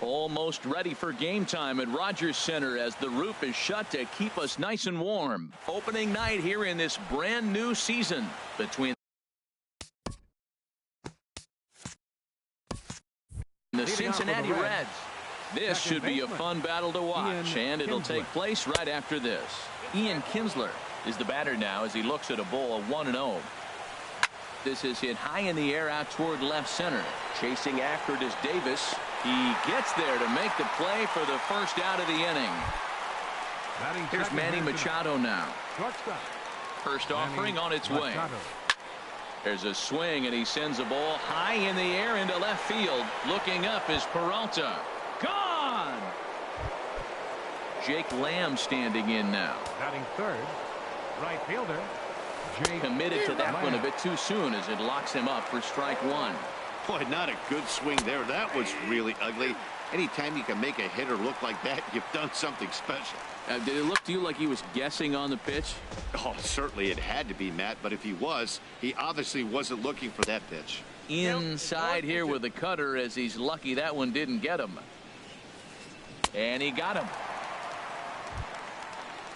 Almost ready for game time at Rogers Center as the roof is shut to keep us nice and warm. Opening night here in this brand new season between the Cincinnati Reds. This should be a fun battle to watch, and it'll take place right after this. Ian Kinsler is the batter now as he looks at a ball of 1-0. This is hit high in the air out toward left center. Chasing after it is Davis. He gets there to make the play for the first out of the inning. Here's Manny Machado now. First offering on its way. There's a swing, and he sends a ball high in the air into left field. Looking up is Peralta. Gone! Jake Lamb standing in now. Batting third, right fielder. Committed to that one a bit too soon as it locks him up for strike one. Boy, not a good swing there. That was really ugly. Anytime you can make a hitter look like that, you've done something special. Did it look to you like he was guessing on the pitch? Oh, certainly it had to be, Matt, but if he was, he obviously wasn't looking for that pitch. Inside here with the cutter as he's lucky that one didn't get him. And he got him.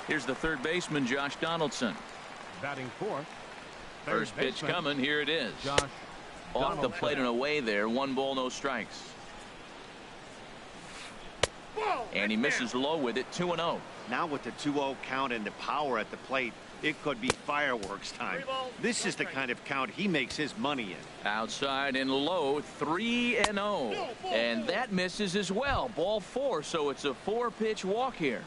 Here's the third baseman, Josh Donaldson. Batting fourth. First pitch coming. Here it is. Off the plate and away there. 1 ball, no strikes. And he misses low with it. 2-0. Now with the 2-0 count and the power at the plate, it could be fireworks time. This is the kind of count he makes his money in. Outside and low. 3-0. And that misses as well. Ball 4. So it's a 4-pitch walk here.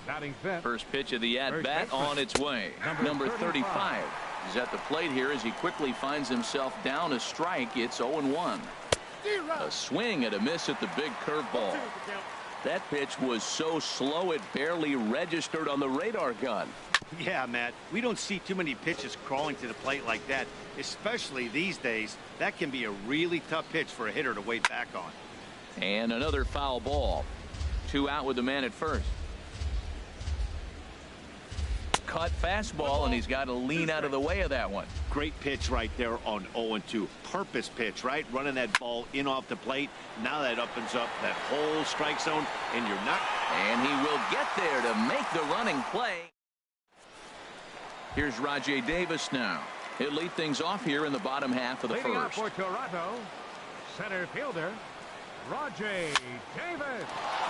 Batting fifth. First pitch of the at-bat on its way. Number 35 is at the plate here as he quickly finds himself down a strike. It's 0-1. A swing and a miss at the big curveball. That pitch was so slow it barely registered on the radar gun. Yeah, Matt, we don't see too many pitches crawling to the plate like that, especially these days. That can be a really tough pitch for a hitter to wait back on. And another foul ball. 2 out with the man at first. Cut fastball, and he's got to lean out of the way of that one. Great pitch right there on 0-2. Purpose pitch, right? Running that ball in off the plate. Now that opens up that whole strike zone, and you're not. And he will get there to make the running play. Here's Rajai Davis now. He'll lead things off here in the bottom half of the Leading first. for Toronto, center fielder, Rajai Davis.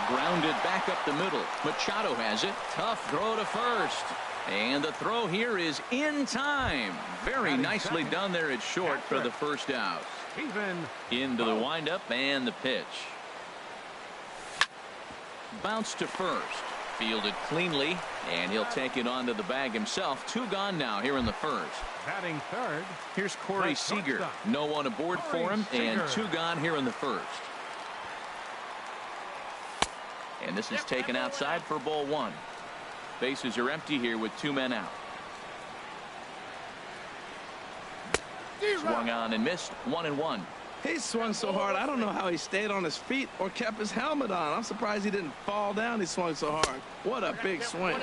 Grounded back up the middle. Machado has it. Tough throw to first. And the throw here is in time. Very nicely done there at short for the first out. Into the windup and the pitch. Bounce to first. Fielded cleanly, and he'll take it onto the bag himself. 2 gone now here in the first. Batting third. Here's Corey Seager. No one aboard for him, and 2 gone here in the first. And this is taken outside for ball 1. Bases are empty here with 2 men out. Swung on and missed. 1-1. He swung so hard, I don't know how he stayed on his feet or kept his helmet on. I'm surprised he didn't fall down. He swung so hard. What a big swing.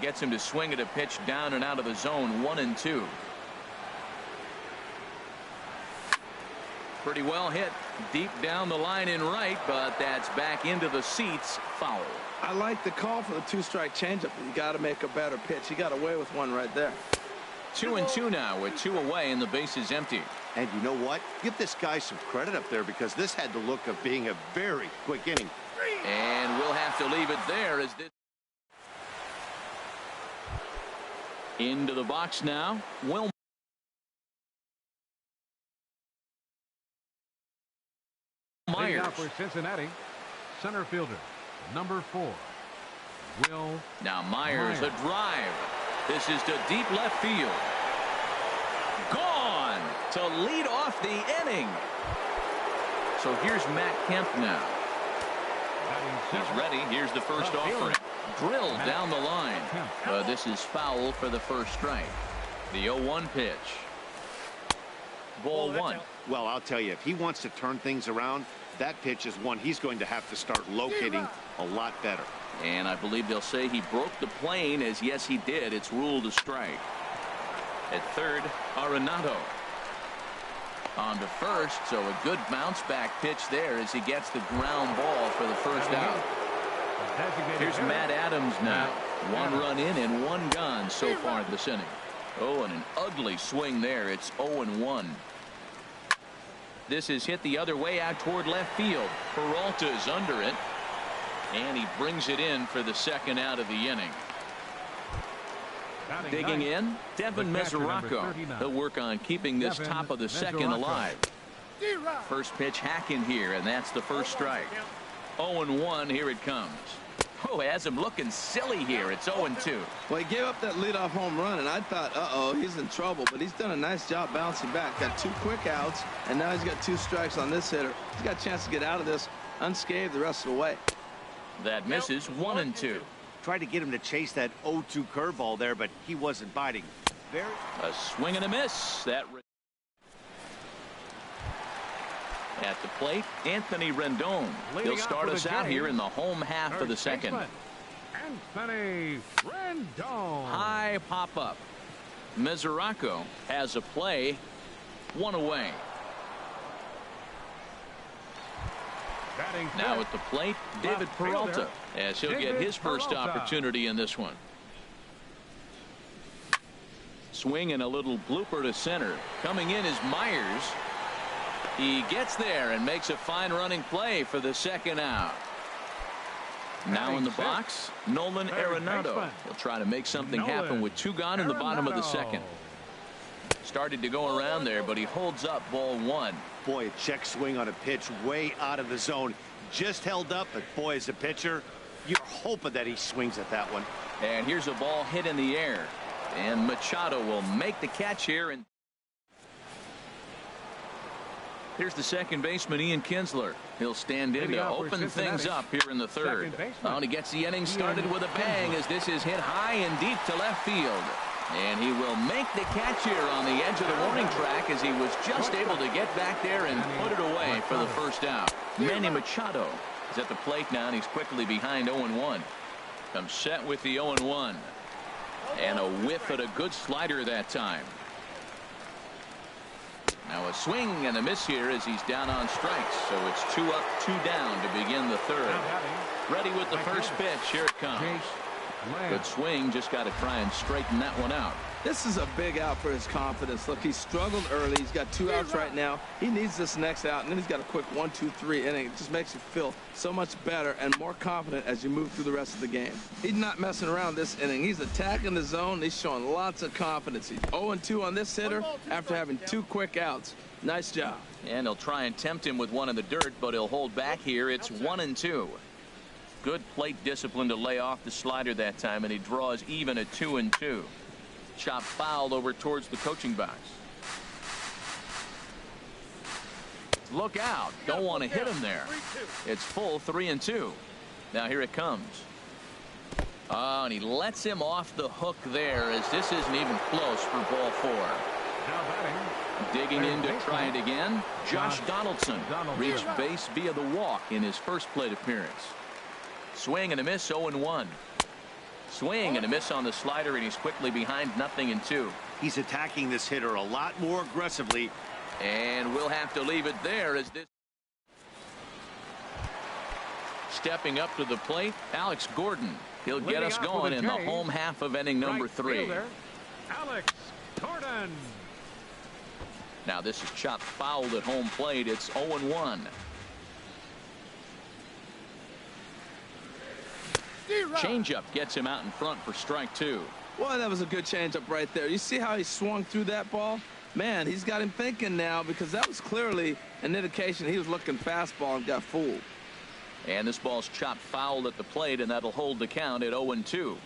Gets him to swing at a pitch down and out of the zone. 1-2. Pretty well hit deep down the line in right, but that's back into the seats. Foul. I like the call for the 2-strike changeup. You got to make a better pitch. He got away with one right there. 2-2 now with 2 away and the base is empty. And you know what? Give this guy some credit up there because this had the look of being a very quick inning. And we'll have to leave it there as this. Into the box now. Will Myers. For Cincinnati, center fielder, number 4, Will. Now Myers, a drive. This is to deep left field. Gone to lead off the inning. So here's Matt Kemp now. He's ready. Here's the first offering. Drilled down the line. This is foul for the first strike. The 0-1 pitch. Ball 1. Well, I'll tell you, if he wants to turn things around, that pitch is one he's going to have to start locating a lot better. And I believe they'll say he broke the plane, as yes he did. It's ruled a strike. At third, Arenado. On to first, so a good bounce back pitch there as he gets the ground ball for the first out. Here's Matt Adams now. 1 run in and 1 gone so far this inning. Oh, and an ugly swing there. It's 0-1. This is hit the other way out toward left field. Peralta is under it, and he brings it in for the second out of the inning. Digging in, Devin Mesoraco. He'll work on keeping this top of the second alive. First pitch hacking here, and that's the first strike. 0-1, here it comes. Oh, has him looking silly here. It's 0-2. Well, he gave up that leadoff home run, and I thought, uh-oh, he's in trouble. But he's done a nice job bouncing back. Got 2 quick outs, and now he's got 2 strikes on this hitter. He's got a chance to get out of this unscathed the rest of the way. That misses 1-2. Tried to get him to chase that 0-2 curveball there, but he wasn't biting. A swing and a miss. At the plate, Anthony Rendon. He'll start us out here in the home half of the second. Anthony Rendon. High pop-up. Mesoraco has a play. 1 away. Now at the plate, David Peralta, as he'll get his first opportunity in this one. Swing and a little blooper to center. Coming in is Myers. He gets there and makes a fine running play for the second out. Now in the box, Nolan Arenado. He'll try to make something happen with 2 gone in the bottom of the second. Started to go around there, but he holds up ball 1. Boy, a check swing on a pitch way out of the zone. Just held up, but boy, as a pitcher, you're hoping that he swings at that one. And here's a ball hit in the air. And Machado will make the catch here. And here's the second baseman, Ian Kinsler. He'll stand in to open things up here in the third. And he gets the inning started with a bang as this is hit high and deep to left field. And he will make the catch here on the edge of the warning track as he was just able to get back there and put it away for the first out. Manny Machado is at the plate now, and he's quickly behind 0-1. Comes set with the 0-1. And a whiff at a good slider that time. Now a swing and a miss here as he's down on strikes. So it's 2 up, 2 down to begin the third. Ready with the first pitch. Here it comes. Good swing. Just got to try and straighten that one out. This is a big out for his confidence. Look, he struggled early. He's got 2 outs right now. He needs this next out, and then he's got a quick 1, 2, 3 inning. It just makes you feel so much better and more confident as you move through the rest of the game. He's not messing around this inning. He's attacking the zone. He's showing lots of confidence. He's 0-2 on this hitter after having 2 quick outs. Nice job. And he'll try and tempt him with one in the dirt, but he'll hold back here. It's 1-2. Good plate discipline to lay off the slider that time, and he draws even at 2-2. Chop fouled over towards the coaching box. Look out. Don't want to hit him there. It's full 3-2. Now here it comes. Oh, and he lets him off the hook there as this isn't even close for ball 4. Digging in to try it again. Josh Donaldson reached base via the walk in his first plate appearance. Swing and a miss, 0-1. Swing and a miss on the slider, and he's quickly behind 0-2. He's attacking this hitter a lot more aggressively. And we'll have to leave it there as this. Stepping up to the plate, Alex Gordon. He'll get us going in the home half of inning number 3. Alex Gordon. Now this is chopped fouled at home plate. It's 0-1. Changeup gets him out in front for strike 2. Boy, that was a good changeup right there. You see how he swung through that ball? Man, he's got him thinking now, because that was clearly an indication he was looking fastball and got fooled. And this ball's chopped fouled at the plate, and that'll hold the count at 0-2.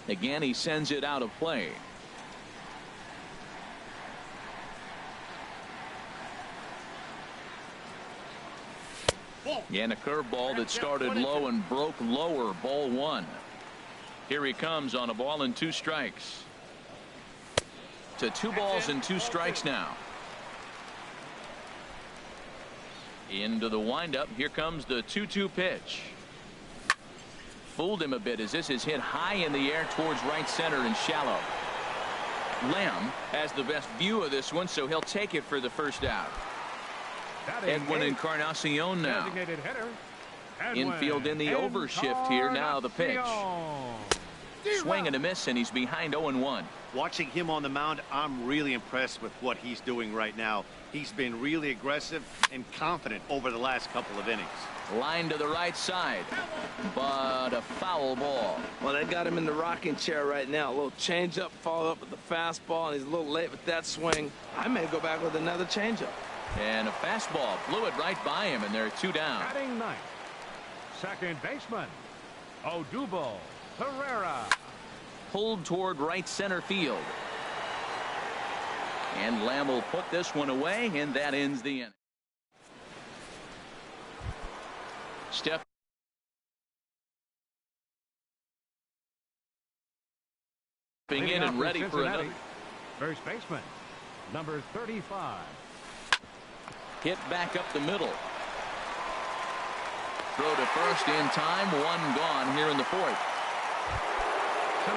Again, he sends it out of play. And a curveball that started low and broke lower, ball 1. Here he comes on a ball and 2 strikes. To 2 balls and 2 strikes now. Into the windup. Here comes the 2-2 pitch. Fooled him a bit as this is hit high in the air towards right center and shallow. Lamb has the best view of this one, so he'll take it for the first out. Edwin Encarnacion now. Infield in the overshift here. Now the pitch. Swing and a miss, and he's behind 0-1. Watching him on the mound, I'm really impressed with what he's doing right now. He's been really aggressive and confident over the last couple of innings. Line to the right side, but a foul ball. Well, they got him in the rocking chair right now. A little changeup, followed up with the fastball, and he's a little late with that swing. I may go back with another changeup. And a fastball blew it right by him, and there are 2 down. Batting ninth, second baseman, Odubel Herrera. Pulled toward right center field. And Lamb will put this one away, and that ends the inning. Stepping in and ready for another. First baseman, number 35. Hit back up the middle. Throw to first in time. 1 gone here in the 4th.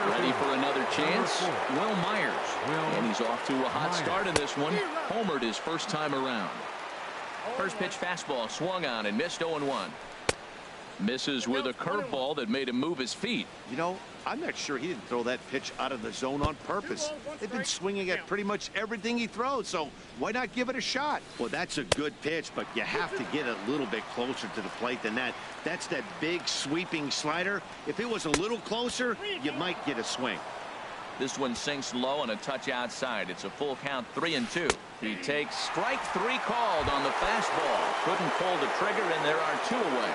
Ready for another chance. Will Myers. And he's off to a hot start in this one. Homered his first time around. First pitch fastball swung on and missed 0-1. Misses with a curveball that made him move his feet. You know, I'm not sure he didn't throw that pitch out of the zone on purpose. They've been swinging at pretty much everything he throws, so why not give it a shot? Well, that's a good pitch, but you have to get a little bit closer to the plate than that. That's that big sweeping slider. If it was a little closer, you might get a swing. This one sinks low and a touch outside. It's a full count, 3-2. He takes strike 3 called on the fastball. Couldn't pull the trigger, and there are 2 away.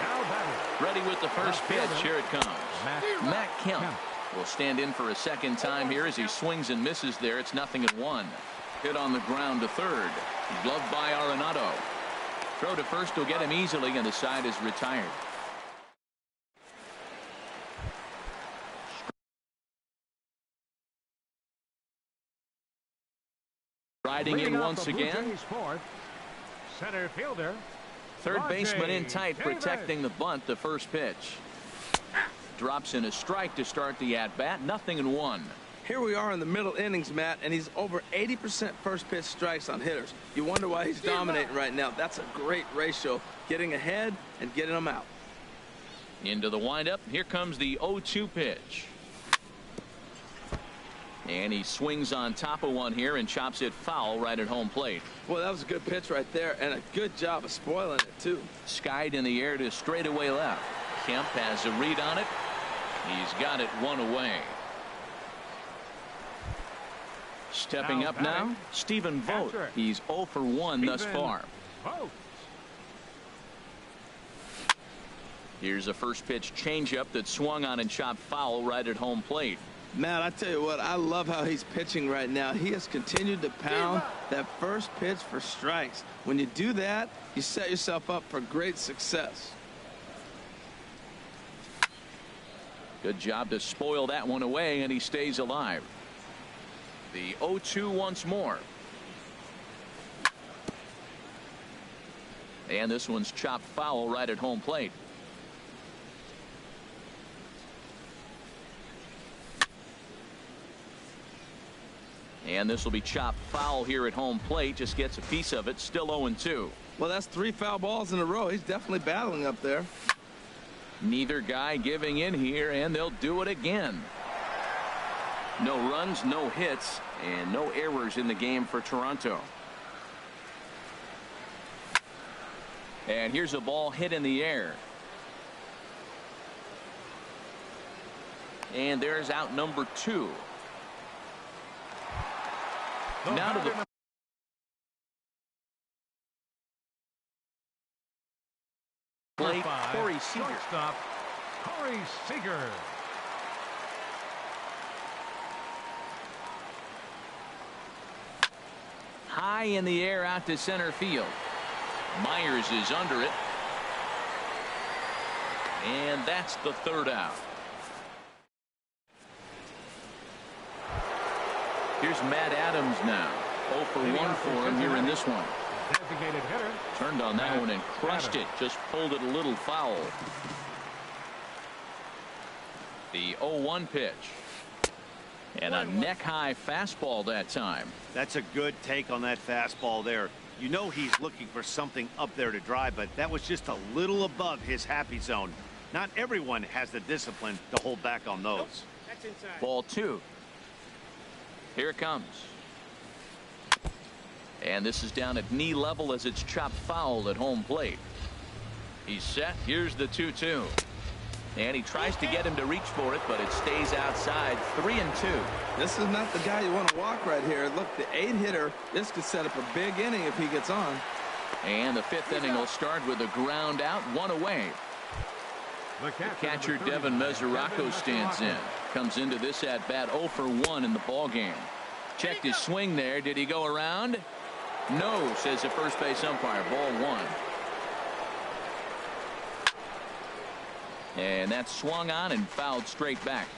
Ready with the first pitch. Here it comes. Matt Kemp will stand in for a second time here as he swings and misses there. It's 0-1. Hit on the ground to third. Gloved by Arenado. Throw to first will get him easily, and the side is retired. Riding in once again. Center fielder. Third baseman in tight, protecting the bunt. The first pitch. Drops in a strike to start the at-bat. 0-1. Here we are in the middle innings, Matt, and he's over 80% first pitch strikes on hitters. You wonder why he's dominating right now. That's a great ratio. Getting ahead and getting them out. Into the windup. Here comes the 0-2 pitch. And he swings on top of one here and chops it foul right at home plate. Well, that was a good pitch right there, and a good job of spoiling it, too. Skied in the air to straightaway left. Kemp has a read on it. He's got it 1 away. Stepping up now, Stephen Vogt. He's 0 for 1 thus far. Here's a first pitch changeup that swung on and chopped foul right at home plate. Matt, I tell you what, I love how he's pitching right now. He has continued to pound that first pitch for strikes. When you do that, you set yourself up for great success. Good job to spoil that one away, and he stays alive. The 0-2 once more. And this one's chopped foul right at home plate. And this will be chopped foul here at home plate. Just gets a piece of it. Still 0-2. Well, that's 3 foul balls in a row. He's definitely battling up there. Neither guy giving in here, and they'll do it again. No runs, no hits, and no errors in the game for Toronto. And here's a ball hit in the air. And there's out number 2. Now to the plate, Corey Seager. Shortstop, Corey Seager. High in the air out to center field. Myers is under it. And that's the 3rd out. Here's Matt Adams now. 0 for 1 for him here in this one. Designated hitter. Turned on that one and crushed it. Just pulled it a little foul. The 0-1 pitch. And a neck-high fastball that time. That's a good take on that fastball there. You know he's looking for something up there to drive, but that was just a little above his happy zone. Not everyone has the discipline to hold back on those. Nope. That's inside. Ball 2. Here it comes. And this is down at knee level as it's chopped foul at home plate. He's set. Here's the 2-2. And he tries to get him to reach for it, but it stays outside. 3-2. This is not the guy you want to walk right here. Look, the 8-hitter, this could set up a big inning if he gets on. And the 5th inning will start with a ground out, 1 away. The Catcher Devin Mesoraco stands in. Comes into this at bat 0 for 1 in the ball game. Checked his swing there. Did he go around? No, says the first base umpire. Ball 1. And that's swung on and fouled straight back.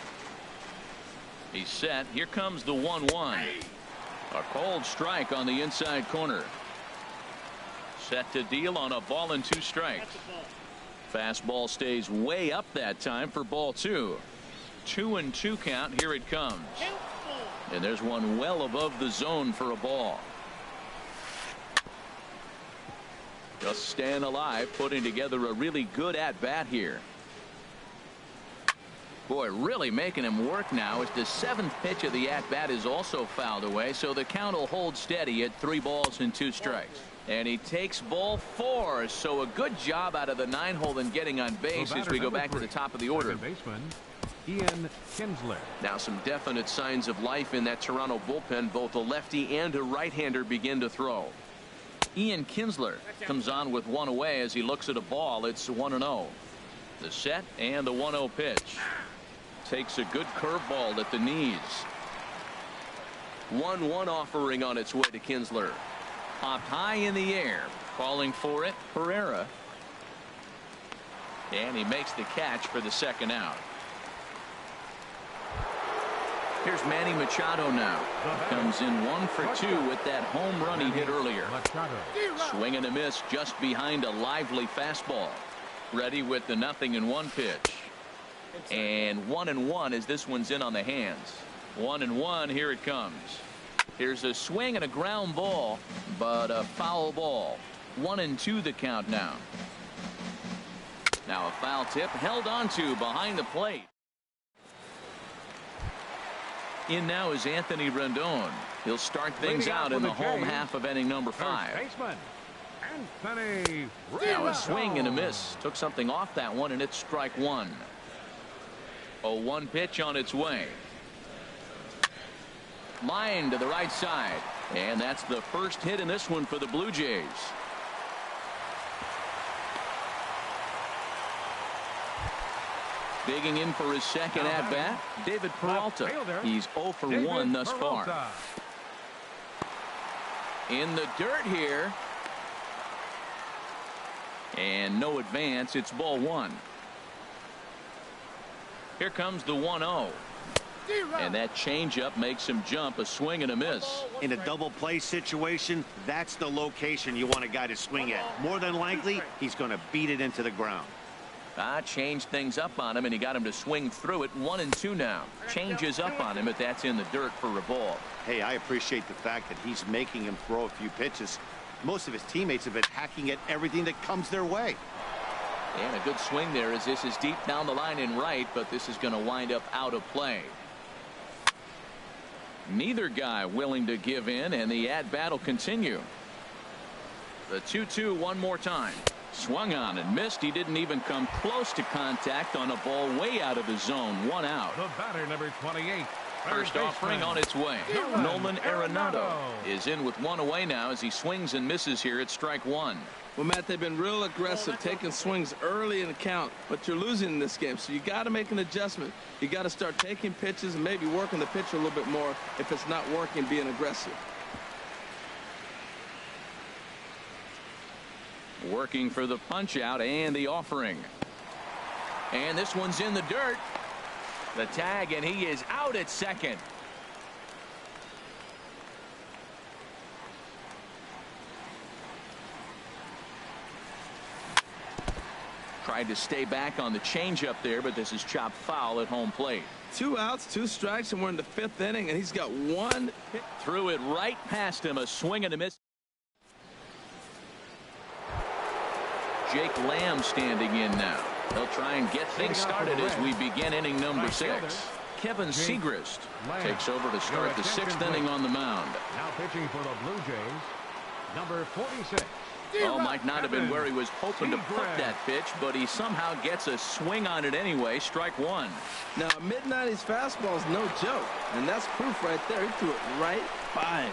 He's set. Here comes the 1-1. A cold strike on the inside corner. Set to deal on a ball and 2 strikes. Fastball stays way up that time for ball 2. 2-2 count. Here it comes. And there's one well above the zone for a ball. Just staying alive, putting together a really good at-bat here. Boy, really making him work now as the 7th pitch of the at-bat is also fouled away, so the count will hold steady at 3 balls and 2 strikes. And he takes ball 4, so a good job out of the 9-hole in getting on base as we go back to the top of the order. Baseman, Ian Kinsler. Now some definite signs of life in that Toronto bullpen. Both a lefty and a right-hander begin to throw. Ian Kinsler comes on with 1 away as he looks at a ball. It's 1-0. The set and the 1-0 pitch. Takes a good curveball at the knees. 1-1 offering on its way to Kinsler. Popped high in the air. Calling for it, Pereira. And he makes the catch for the 2nd out. Here's Manny Machado now. Comes in 1 for 2 with that home run he hit earlier. Swing and a miss just behind a lively fastball. Ready with the 0-1 pitch. And 1-1 as this one's in on the hands. 1-1. Here it comes. Here's a swing and a ground ball, but a foul ball. 1-2 the count now. Now a foul tip held onto behind the plate. In now is Anthony Rendon. He'll start things out in the home half of inning number 5. Baseman, Anthony Now a swing and a miss. Took something off that one, and it's strike 1. A 1 pitch on its way. Line to the right side. And that's the first hit in this one for the Blue Jays. Digging in for his 2nd at-bat, David Peralta. He's 0 for 1 thus far. In the dirt here. And no advance. It's ball 1. Here comes the 1-0. And that changeup makes him jump. A swing and a miss. In a double play situation, that's the location you want a guy to swing at. More than likely, he's going to beat it into the ground. Changed things up on him, and he got him to swing through it. 1-2 now. Changes up on him, but that's in the dirt for a ball. Hey, I appreciate the fact that he's making him throw a few pitches. Most of his teammates have been hacking at everything that comes their way. And a good swing there as this is deep down the line in right, but this is going to wind up out of play. Neither guy willing to give in, and the at-bat will continue. The 2-2 one more time. Swung on and missed. He didn't even come close to contact on a ball way out of his zone. 1 out. The batter, number 28. First offering on its way. Nolan Arenado is in with 1 away now as he swings and misses here at strike 1. Well, Matt, they've been real aggressive, taking swings early in the count, but you're losing in this game, so you got to make an adjustment. You got to start taking pitches and maybe working the pitcher a little bit more if it's not working, being aggressive. Working for the punch out and the offering. And this one's in the dirt. The tag, and he is out at 2nd. Tried to stay back on the changeup there, but this is chopped foul at home plate. 2 outs, 2 strikes, and we're in the 5th inning, and he's got 1 hit. Threw it right past him, a swing and a miss. Jake Lamb standing in now. He'll try and get things started as we begin inning number 6. Kevin Segrist takes over to start the 6th inning on the mound. Now pitching for the Blue Jays, number 46. Oh, might not have been where he was hoping to put that pitch, but he somehow gets a swing on it anyway. Strike 1. Now, a mid-90s fastball is no joke, and that's proof right there. He threw it right by him.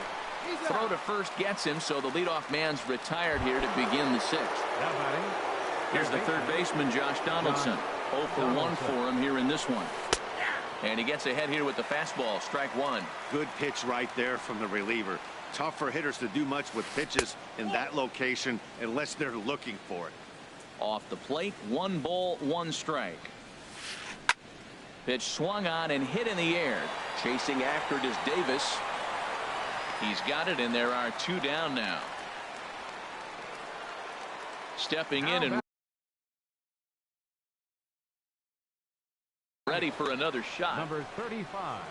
Throw to first gets him, so the leadoff man's retired here to begin the 6th. Here's the third baseman, Josh Donaldson. 0 for 1 for him here in this one. And he gets ahead here with the fastball. Strike 1. Good pitch right there from the reliever. Tough for hitters to do much with pitches in that location unless they're looking for it. Off the plate, 1 ball, 1 strike. Pitch swung on and hit in the air. Chasing after it is Davis. He's got it, and there are 2 down now. Stepping in and ready for another shot. Number 35.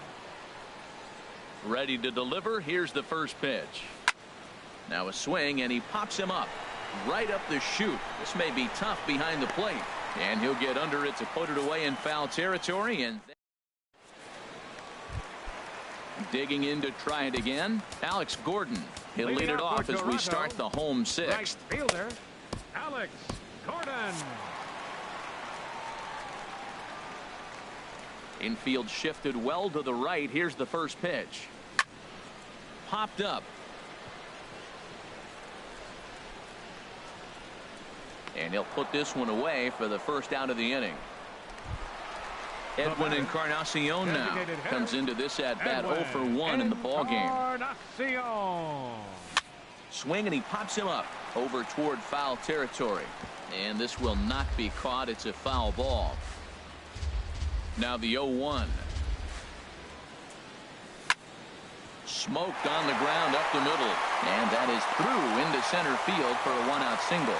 Ready to deliver. Here's the first pitch. Now a swing, and he pops him up right up the chute. This may be tough behind the plate, and he'll get under it to put it away in foul territory. And digging in to try it again, Alex Gordon. He'll lead it off as we start the home 6th. Right fielder, Alex Gordon. Infield shifted well to the right. Here's the first pitch. Popped up. And he'll put this one away for the first out of the inning. Edwin Encarnacion now comes into this at bat 0 for 1 in the ball game. Swing, and he pops him up over toward foul territory. And this will not be caught. It's a foul ball. Now the 0-1. Smoked on the ground up the middle. And that is through into center field for a 1-out single.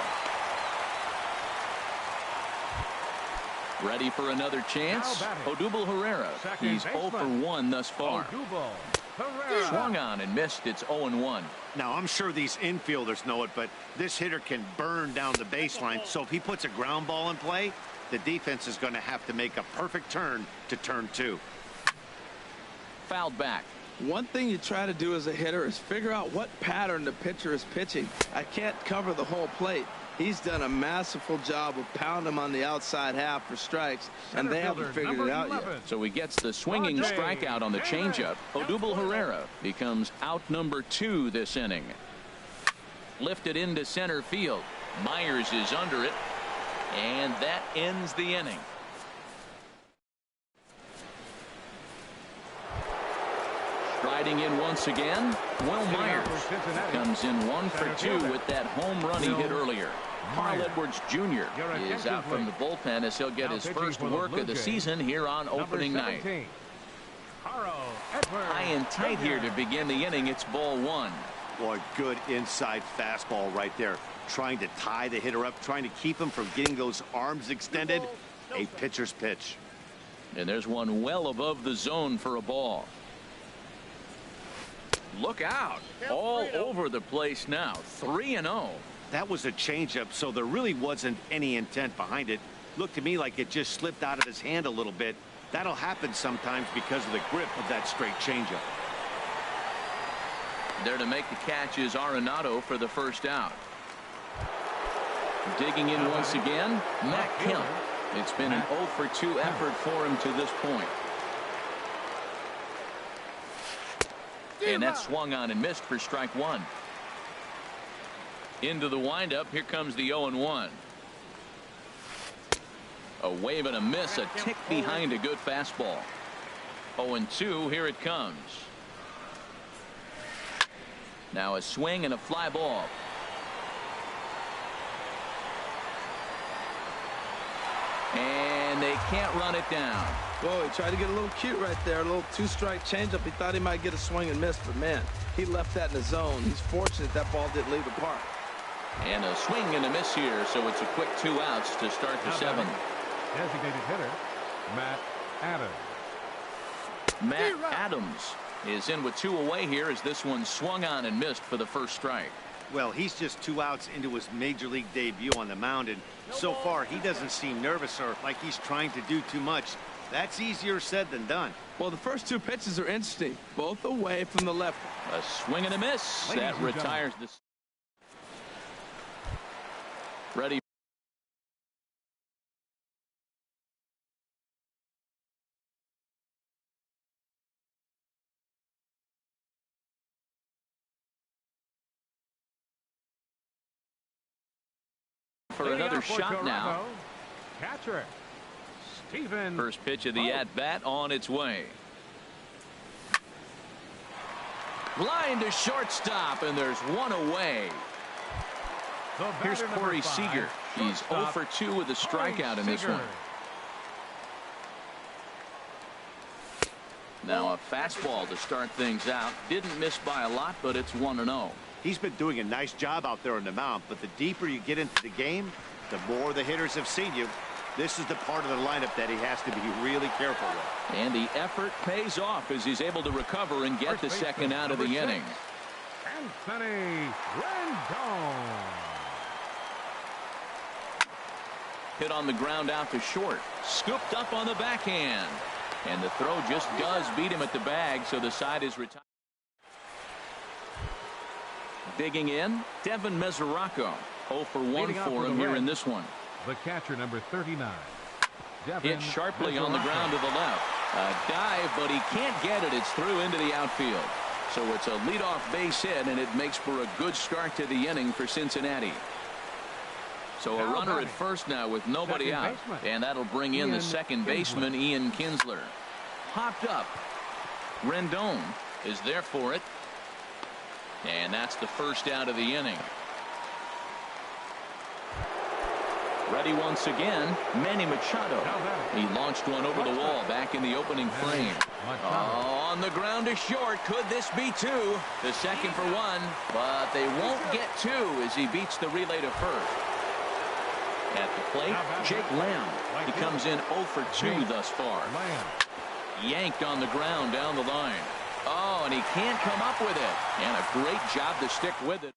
Ready for another chance? Odubel Herrera. He's 0 for 1 thus far. Swung on and missed. It's 0-1. Now, I'm sure these infielders know it, but this hitter can burn down the baseline. So if he puts a ground ball in play, the defense is going to have to make a perfect turn to turn 2. Fouled back. One thing you try to do as a hitter is figure out what pattern the pitcher is pitching. I can't cover the whole plate. He's done a masterful job of pounding him on the outside half for strikes, and they haven't figured it out yet. So he gets the swinging strikeout on the changeup. Odubel Herrera becomes out number 2 this inning. Lifted into center field. Myers is under it, and that ends the inning. Striding in once again, Will Myers comes in 1 for 2 with that home run he hit earlier. Carl Edwards Jr. is out from the bullpen as he'll get his first work of the season here on opening night. High and tight here to begin the inning. It's ball 1. Boy, good inside fastball right there. Trying to tie the hitter up, trying to keep him from getting those arms extended. A pitcher's pitch. And there's one well above the zone for a ball. Look out. All over the place now. 3-0. That was a changeup, so there really wasn't any intent behind it. Looked to me like it just slipped out of his hand a little bit. That'll happen sometimes because of the grip of that straight changeup. There to make the catch is Arenado for the first out. Digging in once again, Matt Kemp. It's been an 0 for 2 effort for him to this point. And that swung on and missed for strike 1. Into the windup. Here comes the 0-1. A wave and a miss, a tick behind a good fastball. 0-2. Here it comes. Now a swing and a fly ball. And they can't run it down. Whoa, he tried to get a little cute right there. A little 2-strike changeup. He thought he might get a swing and miss, but man, he left that in the zone. He's fortunate that ball didn't leave the park. And a swing and a miss here, so it's a quick 2 outs to start the 7th. Designated hitter, Matt Adams. Matt Adams is in with 2 away here as this one swung on and missed for the first strike. Well, he's just 2 outs into his major league debut on the mound, and so far he doesn't seem nervous or like he's trying to do too much. That's easier said than done. Well, the first 2 pitches are interesting, both away from the left. A swing and a miss. That retires this. Ready. For another shot now. Catcher, Steven. First pitch of the at-bat on its way. Line to shortstop, and there's 1 away. Here's Corey Seager. He's 0 for 2 with a strikeout in this one. Now a fastball to start things out. Didn't miss by a lot, but it's 1-0. He's been doing a nice job out there on the mound, but the deeper you get into the game, the more the hitters have seen you. This is the part of the lineup that he has to be really careful with. And the effort pays off as he's able to recover and get the second out of the inning. Anthony Rendon. Hit on the ground out to short. Scooped up on the backhand. And the throw just does beat him at the bag, so the side is retired. Digging in, Devin Mesoraco. 0 for 1 for him here in this one. The catcher, number 39. Hit sharply on the ground to the left. A dive, but he can't get it. It's through into the outfield. So it's a leadoff base hit, and it makes for a good start to the inning for Cincinnati. So a runner at first now with nobody out. And that'll bring in the second baseman, Ian Kinsler. Popped up. Rendon is there for it. And that's the first out of the inning. Ready once again, Manny Machado. He launched one over the wall back in the opening frame. Oh, on the ground to short. Could this be 2? The second for 1, but they won't get 2 as he beats the relay to first. At the plate, Jake Lamb. He comes in 0 for 2 thus far. Yanked on the ground down the line. Oh, and he can't come up with it. And a great job to stick with it.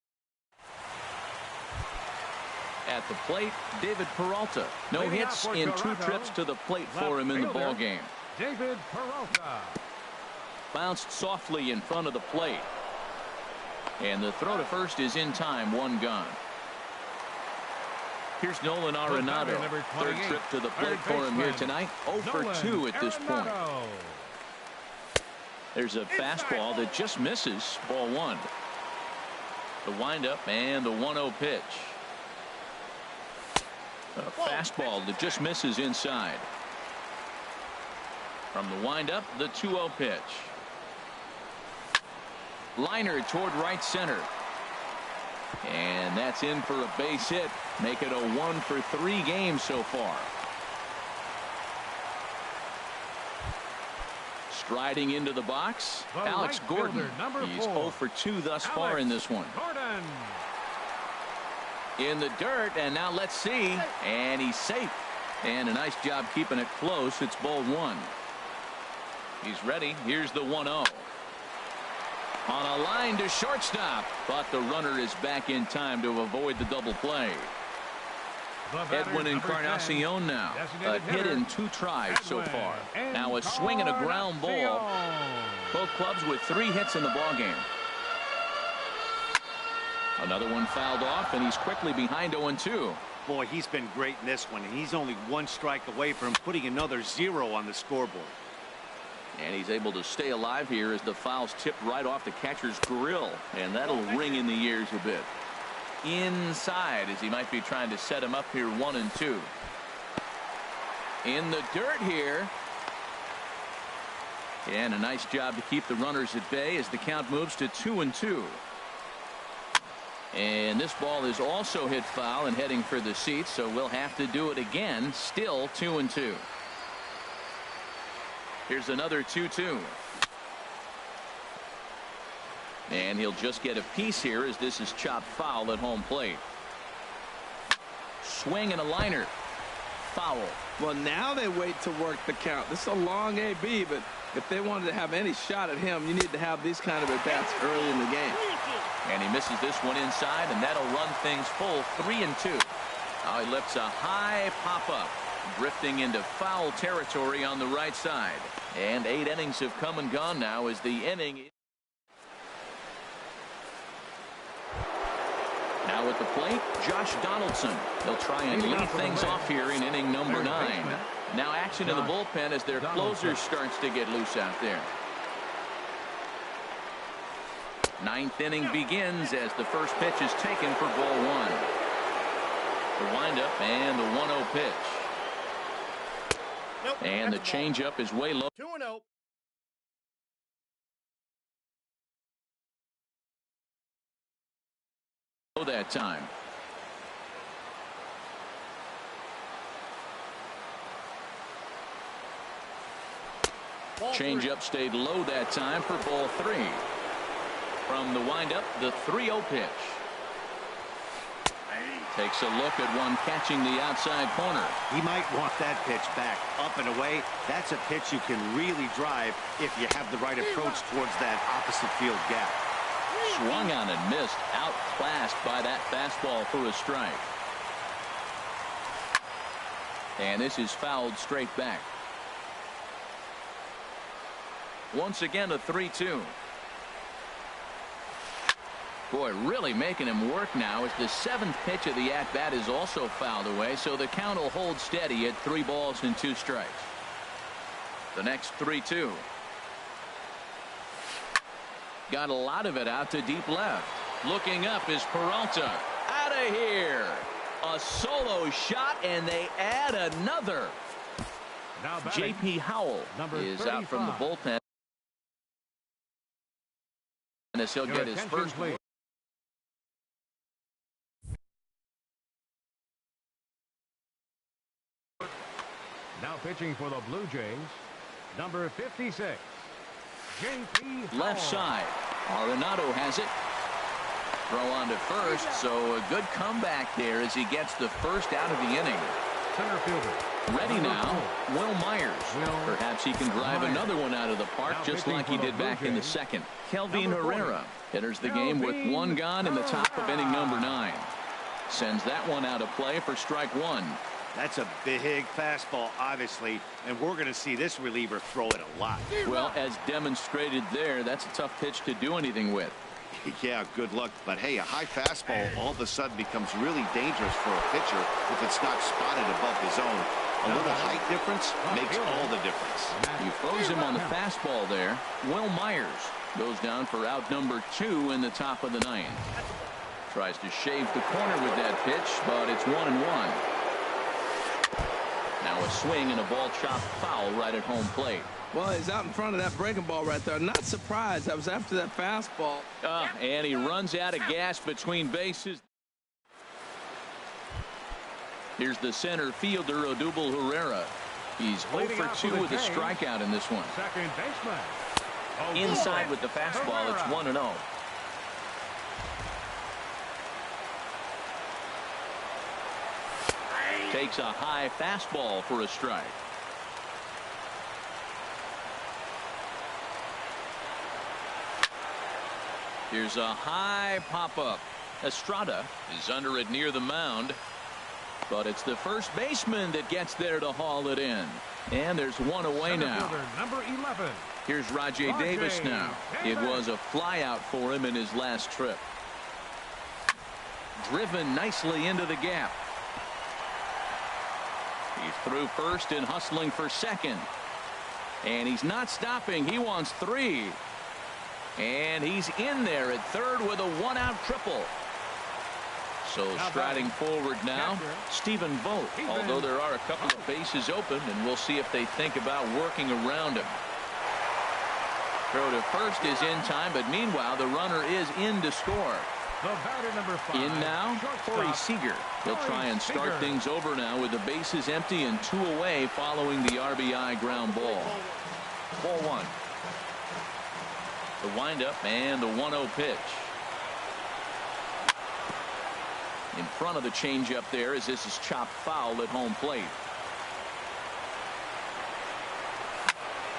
At the plate, David Peralta. No hits in 2 trips to the plate for him in the ballgame. David Peralta. Bounced softly in front of the plate. And the throw to first is in time, 1 gone. Here's Nolan Arenado. 3rd trip to the plate for him here tonight. 0 for 2 at this point. There's a fastball that just misses. Ball 1. The windup and the 1-0 pitch. A fastball that just misses inside. From the windup, the 2-0 pitch. Liner toward right center. And that's in for a base hit. Make it a 1 for 3 game so far. Striding into the box, Alex Gordon. He's 0 for 2 thus far in this one. In the dirt, and now let's see. And he's safe. And a nice job keeping it close. It's ball 1. He's ready. Here's the 1-0. On a line to shortstop, but the runner is back in time to avoid the double play. Edwin Encarnacion now. A hit in 2 tries so far. Now a swing and a ground ball. Both clubs with 3 hits in the ballgame. Another one fouled off, and he's quickly behind 0-2. Boy, he's been great in this one, and he's only 1 strike away from putting another 0 on the scoreboard. And he's able to stay alive here as the foul's tipped right off the catcher's grill, and that'll ring in the ears a bit. Inside as he might be trying to set him up here 1-2. In the dirt here. And a nice job to keep the runners at bay as the count moves to 2-2. And this ball is also hit foul and heading for the seats, so we'll have to do it again. Still 2-2. Here's another 2-2. And he'll just get a piece here as this is chopped foul at home plate. Swing and a liner. Foul. Well, now they wait to work the count. This is a long AB, but if they wanted to have any shot at him, you need to have these kind of at-bats early in the game. And he misses this one inside, and that'll run things full 3-2. Now he lifts a high pop-up, drifting into foul territory on the right side. And 8 innings have come and gone now as the inning. Now at the plate, Josh Donaldson. He'll try and lead things off here in inning number 9. Now action in the bullpen as their closer starts to get loose out there. 9th inning begins as the first pitch is taken for ball 1. The windup and the 1-0 pitch. And the changeup is way low. 2-0. That time. Changeup stayed low that time for ball 3. From the windup, the 3-0 pitch. Takes a look at one catching the outside corner. He might want that pitch back, up and away. That's a pitch you can really drive if you have the right approach towards that opposite field gap. Swung on and missed, outclassed by that fastball for a strike. And this is fouled straight back. Once again a 3-2. Boy, really making him work now as the 7th pitch of the at-bat is also fouled away, so the count will hold steady at 3 balls and 2 strikes. The next 3-2. Got a lot of it out to deep left. Looking up is Peralta. Out of here. A solo shot, and they add another. J.P. Howell is out from the bullpen. And as he'll get his first. Now pitching for the Blue Jays, number 56. J.P. Left side. Arenado has it. Throw on to first, so a good comeback there as he gets the first out of the inning. Center fielder. Ready now, Will Myers. Perhaps he can drive another one out of the park just like he did back in the second. Kelvin Herrera enters the game with 1 gone in the top of inning number 9. Sends that one out of play for strike 1. That's a big fastball, obviously, and we're going to see this reliever throw it a lot. Well, as demonstrated there, that's a tough pitch to do anything with. Yeah, good luck. But, hey, a high fastball all of a sudden becomes really dangerous for a pitcher if it's not spotted above the zone. A little height difference makes all the difference. You froze him on the fastball there. Will Myers goes down for out number 2 in the top of the 9th. Tries to shave the corner with that pitch, but it's 1-1. Now a swing and a ball chopped foul right at home plate. Well, he's out in front of that breaking ball right there. Not surprised. That was after that fastball. And he runs out of gas between bases. Here's the center fielder, Odubel Herrera. He's 0 for 2 with a strikeout in this one. Second baseman. Inside with the fastball, it's 1-0. Takes a high fastball for a strike. Here's a high pop-up. Estrada is under it near the mound. But it's the first baseman that gets there to haul it in. And there's one away now. Number 11. Here's Rajay Davis now. It was a flyout for him in his last trip. Driven nicely into the gap. He's through first and hustling for second. And he's not stopping. He wants 3. And he's in there at third with a 1-out triple. So striding forward now, Stephen Vogt, although there are a couple of bases open, and we'll see if they think about working around him. Throw to first is in time, but meanwhile the runner is in to score. The batter, number 5. In now, Corey Seager. He'll try and start things over now with the bases empty and 2 away following the RBI ground ball. Ball 1. The windup and the 1-0 pitch. in front of the changeup there as this is chopped foul at home plate.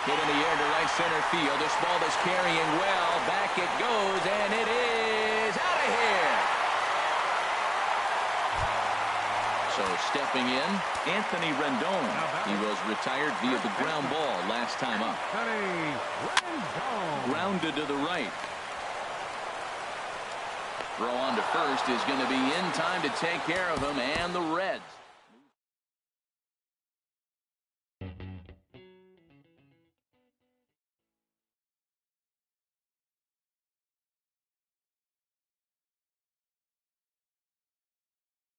Hit in the air to right center field. This ball is carrying well. Back it goes, and it is out of here. So stepping in, Anthony Rendon. He was retired via the ground ball last time up. Grounded to the right. Throw on to first is going to be in time to take care of him, and the Reds